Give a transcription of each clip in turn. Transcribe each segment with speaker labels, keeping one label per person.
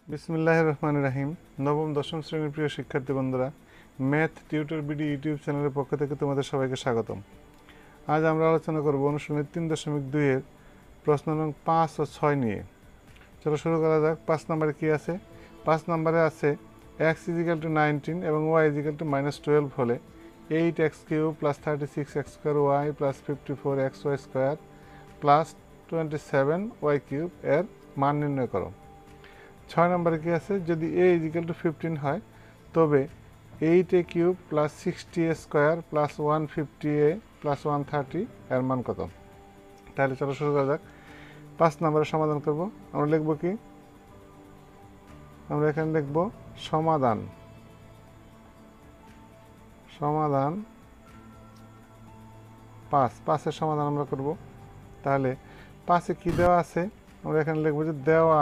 Speaker 1: বিসমিল্লাহির রহমানির রহিম। নবম দশম শ্রেণীর প্রিয় শিক্ষার্থী বন্ধুরা, ম্যাথ টিউটর বিডি ইউটিউব চ্যানেলের পক্ষ থেকে তোমাদের সবাইকে স্বাগতম। আজ আমরা আলোচনা করব অনুশীলনী 3.2 এর প্রশ্ন নং 5 ও 6 নিয়ে। চলো শুরু করা যাক। 5 নম্বরে কি আছে? 5 নম্বরে আছে x = 19 এবং y = -12 হলে 8x³ + 36x² + 54xy² + 27y³ এর মান নির্ণয় করো। 6 নম্বরে কি আছে? যদি a = 15 হয় তবে 8a³ + 60a² + 150a + 130 এর মান কত? তাহলে চলো শুরু করা যাক। 5 নম্বরের সমাধান করব। আমরা লিখব কি? আমরা এখানে লিখব সমাধান। সমাধান 5 এর সমাধান আমরা করব। তাহলে 5 এ কি দেওয়া আছে? আমরা এখানে লিখব যে দেওয়া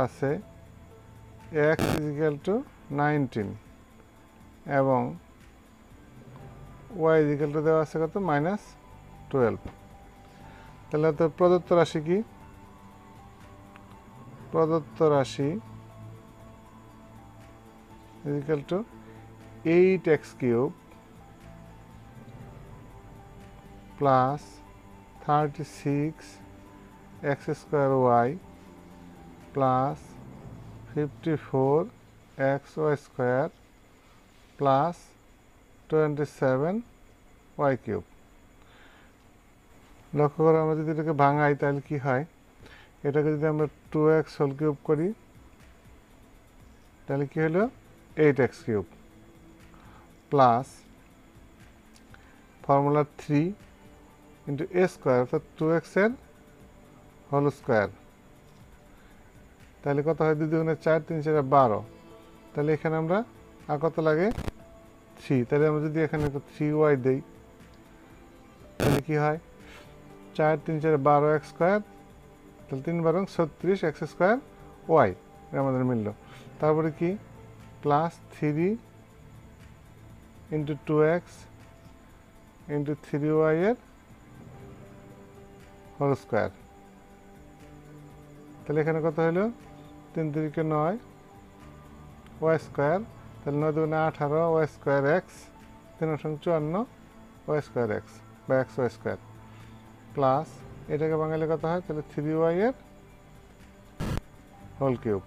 Speaker 1: আছে x = 19 এবং y = দেওয়া আছে কত? -12। তাহলে তো প্রদত্ত রাশি কি? প্রদত্ত রাশি = 8x³ + 36x² + 54xy² + 27y³। লক্ষ্য করো, আমরা যদি এটাকে ভাঙাই তাহলে কি হয়? এটাকে যদি আমরা 2x³ করি তাহলে কি হলো? 8x³ প্লাস ফর্মুলা 3 × a² অর্থাৎ 2x এর হোল স্কোয়ার। তাহলে কত হয়? 2 × 4 3 × 12। তাহলে এখানে আমরা আর কত লাগে? 3। তাহলে আমরা যদি এখানে 3y দেই তাহলে কি হয়? 4 3 4 12 x², তাহলে 3 × 36 x² y আমাদের মিলল। তারপরে কি? +3 × 2x × 3y এর হোল স্কোয়ার। তাহলে এখানে কত হলো? 3 3 × 9 y²। তাহলে 9 × 18 y²x, 3 × 54 y²x বা xy² প্লাস এটাকে বাঙালি কত হয়? তাহলে 3y এর হোল কিউব।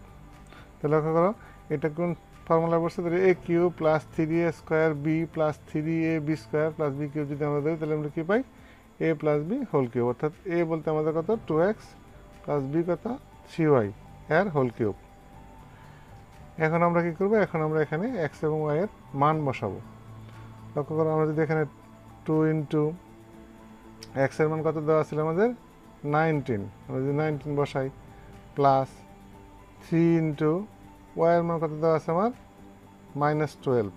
Speaker 1: তাহলে লক্ষ্য করো, এটা কোন ফর্মুলা বসছে? তাহলে a³ + 3a² b + 3ab² + b³ যদি আমরা দিই তাহলে আমরা কি পাই? a + b whole cube. অর্থাৎ a বলতে আমাদের কত? 2x + b কত? 3y এর হোল কিউব। এখন আমরা কি করব? এখন আমরা এখানে x এবং y এর মান বসাবো। লক্ষ্য করো, আমরা যদি এখানে 2 × x এর মান কত দেওয়া ছিল আমাদের? 19। আমরা যদি 19 বসাই প্লাস 3 × y এর মান কত দেওয়া আছে আমার? -12।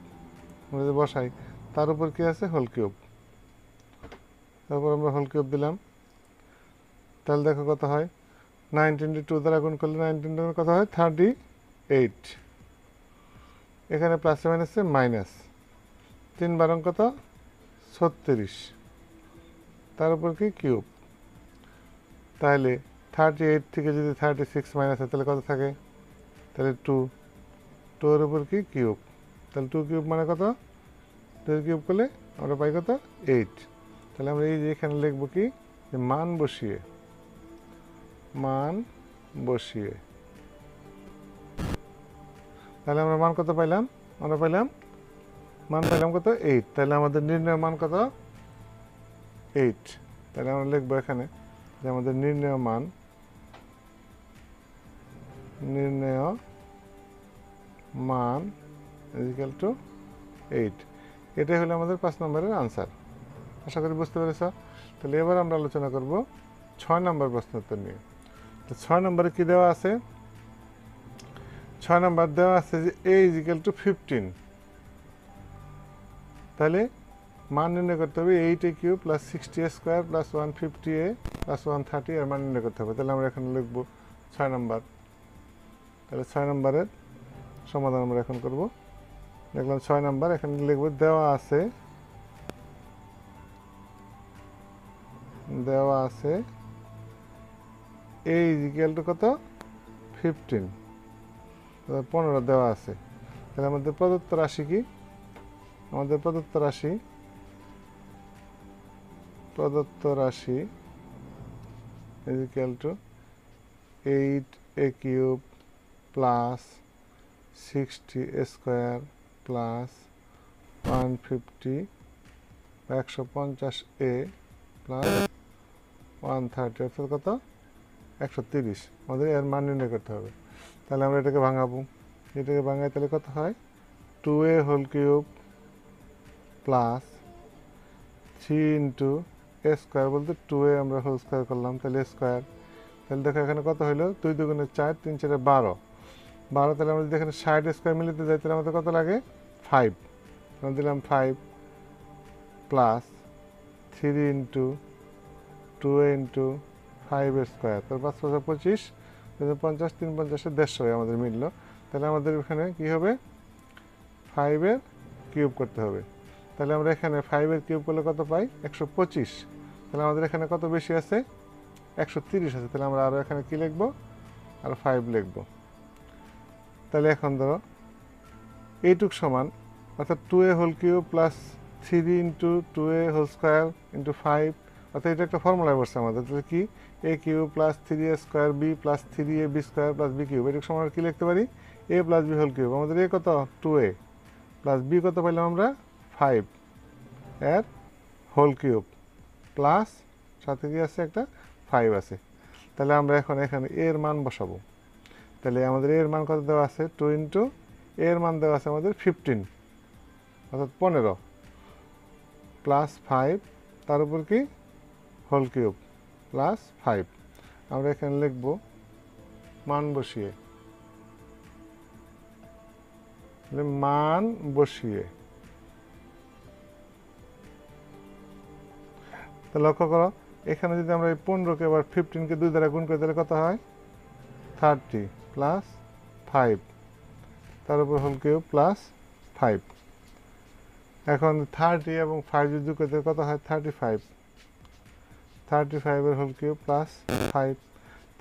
Speaker 1: আমরা যদি বসাই তার উপর কি আছে? Whole cube. তারপর আমরা হোল কিউব দিলাম। তাহলে দেখো কত হয়? 19 × 2 দ্বারা গুণ করলে 19 কত হয়? 38। এখানে প্লাসে মাইনাসে মাইনাস। 3 × 12 কত? 36। তার উপর কি? কিউব। তাহলে 38 থেকে যদি 36 মাইনাস হয় তাহলে কত থাকে? তাহলে 2 এর উপর কি? কিউব। তাহলে 2³ মানে কত? 2 এর কিউব করলে আমরা পাই কত? 8। তাহলে আমরা এই যে এখানে লিখবো কি? যে মান বসিয়ে তাহলে আমরা মান কত পাইলাম? আমরা মান পাইলাম কত? 8। তাহলে আমাদের নির্ণয় মান কত? 8। তাহলে আমরা লিখবো এখানে যে আমাদের নির্ণয় মান = 8। এটাই হলো আমাদের 5 নম্বরের আনসার। আশা করি বুঝতে পেরেছ। তাহলে এবার আমরা আলোচনা করব 6 নম্বর প্রশ্ন উত্তর নিয়ে। তো 6 নম্বরে কি দেওয়া আছে? 6 নম্বর দেওয়া আছে যে a = 15। তাহলে মান নির্ণয় করতে হবে 8a³ + 60a² + 150a + 130 এর মান নির্ণয় করতে হবে। তাহলে আমরা এখানে লিখব 6 নম্বর। তাহলে 6 নম্বরের সমাধান আমরা এখন করব। দেখলাম 6 নম্বর। এখানে লিখব দেওয়া আছে a ইজ ইকুয়াল টু কত 15 15 দেওয়া আছে তাহলে আমাদের প্রদত্ত রাশি কি আমাদের প্রদত্ত রাশি is equal to 8a cube plus 60a square plus 150 150a plus 130 অর্থাৎ কত 130 আমাদের এর মান নির্ণয় করতে হবে তাহলে আমরা এটাকে ভাঙাবো এটাকে ভাঙাই তাহলে কত হয় 2a whole cube plus 3 into a square বলতে 2a আমরা হোল স্কোয়ার করলাম তাহলে a স্কোয়ার তাহলে দেখো এখানে কত হলো 2 দুগুণে 4 3 4 12 12 তাহলে আমরা যদি এখানে 60 স্কোয়ার মিলাতে যাই তাহলে আমাদের কত লাগে 5 আমরা দিলাম 5 plus 3 into 2a into 5 square তাহলে 5 5 25 50 3 50 150 আমাদের মিললো তাহলে আমাদের এখানে কি হবে 5 এর কিউব করতে হবে তাহলে আমরা এখানে 5 এর কিউব করলে কত পাই 125 তাহলে আমাদের এখানে কত বেশি আছে 130 আছে তাহলে আমরা আরও এখানে কি লিখবো আর 5 লিখবো তাহলে এখন ধরো এইটুক সমান অর্থাৎ 2a whole cube plus 3 into 2a whole square into 5 অর্থাৎ এটা একটা ফর্মুলায় বসছে আমাদের তাহলে কি a cube plus 3a square b plus 3ab square plus b cube এটুক সমান কি লিখতে পারি a plus b whole cube আমাদের a কত 2a প্লাস b কত পাইলাম আমরা 5 এর হোল কিউব প্লাস সাথে কি আছে একটা 5 আছে তাহলে আমরা এখন এখানে a এর মান বসাবো তাহলে আমাদের a এর মান কত দেওয়া আছে 2 ইন্টু a এর মান দেওয়া আছে আমাদের 15 অর্থাৎ 15 প্লাস 5 তার উপর কি হোল কিউব প্লাস 5 আমরা এখানে লিখব মান বসিয়ে তো লক্ষ্য করো এখানে যদি আমরা এই 15কে আবার 15কে 2 দ্বারা গুণ করি তাহলে কত হয় 30 প্লাস 5 তার উপর হোল কিউব প্লাস 5 এখন 30 এবং 5 যদি যোগ করতে কত হয় 35 এর হোল কিউব প্লাস 5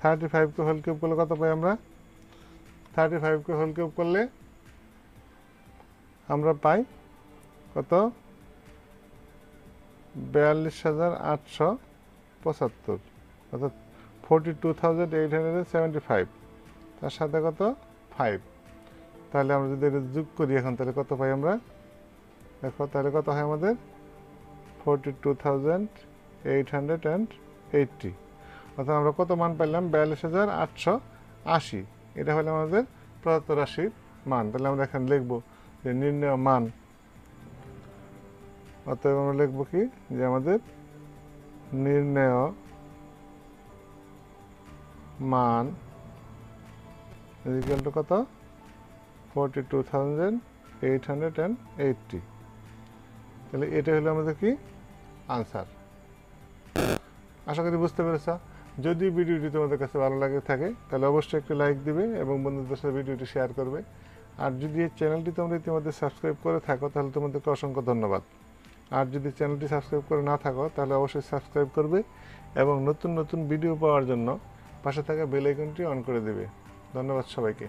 Speaker 1: 35 কে হোল কিউব করলে কত পাই আমরা 35 কে হোল কিউব করলে আমরা পাই কত 42,875 অর্থাৎ 42,875 তার সাথে কত 5 তাহলে আমরা যদি এটা যোগ করি এখন তাহলে কত পাই আমরা দেখো তাহলে কত হয় আমাদের 42,880 অর্থাৎ আমরা কত মান পাইলাম 42,880 এটা হলো আমাদের প্রদত্ত রাশির মান তাহলে আমরা এখানে লিখবো যে নির্ণেয় মান অতএব আমরা লিখবো কি যে আমাদের নির্ণেয় মান ইকুয়াল টু কত 42,880 তাহলে এটা হলো আমাদের কি আনসার আশা করি বুঝতে পেরেছ যদি ভিডিওটি তোমাদের কাছে ভালো লাগে থাকে তাহলে অবশ্যই একটি লাইক দিবে এবং বন্ধুদের সাথে ভিডিওটি শেয়ার করবে আর যদি এই চ্যানেলটি তোমরা ইতিমধ্যে সাবস্ক্রাইব করে থাকো তাহলে তোমাদেরকে অসংখ্য ধন্যবাদ আর যদি চ্যানেলটি সাবস্ক্রাইব করে না থাকো তাহলে অবশ্যই সাবস্ক্রাইব করবে এবং নতুন নতুন ভিডিও পাওয়ার জন্য পাশে থাকা বেল আইকনটি অন করে দেবে ধন্যবাদ সবাইকে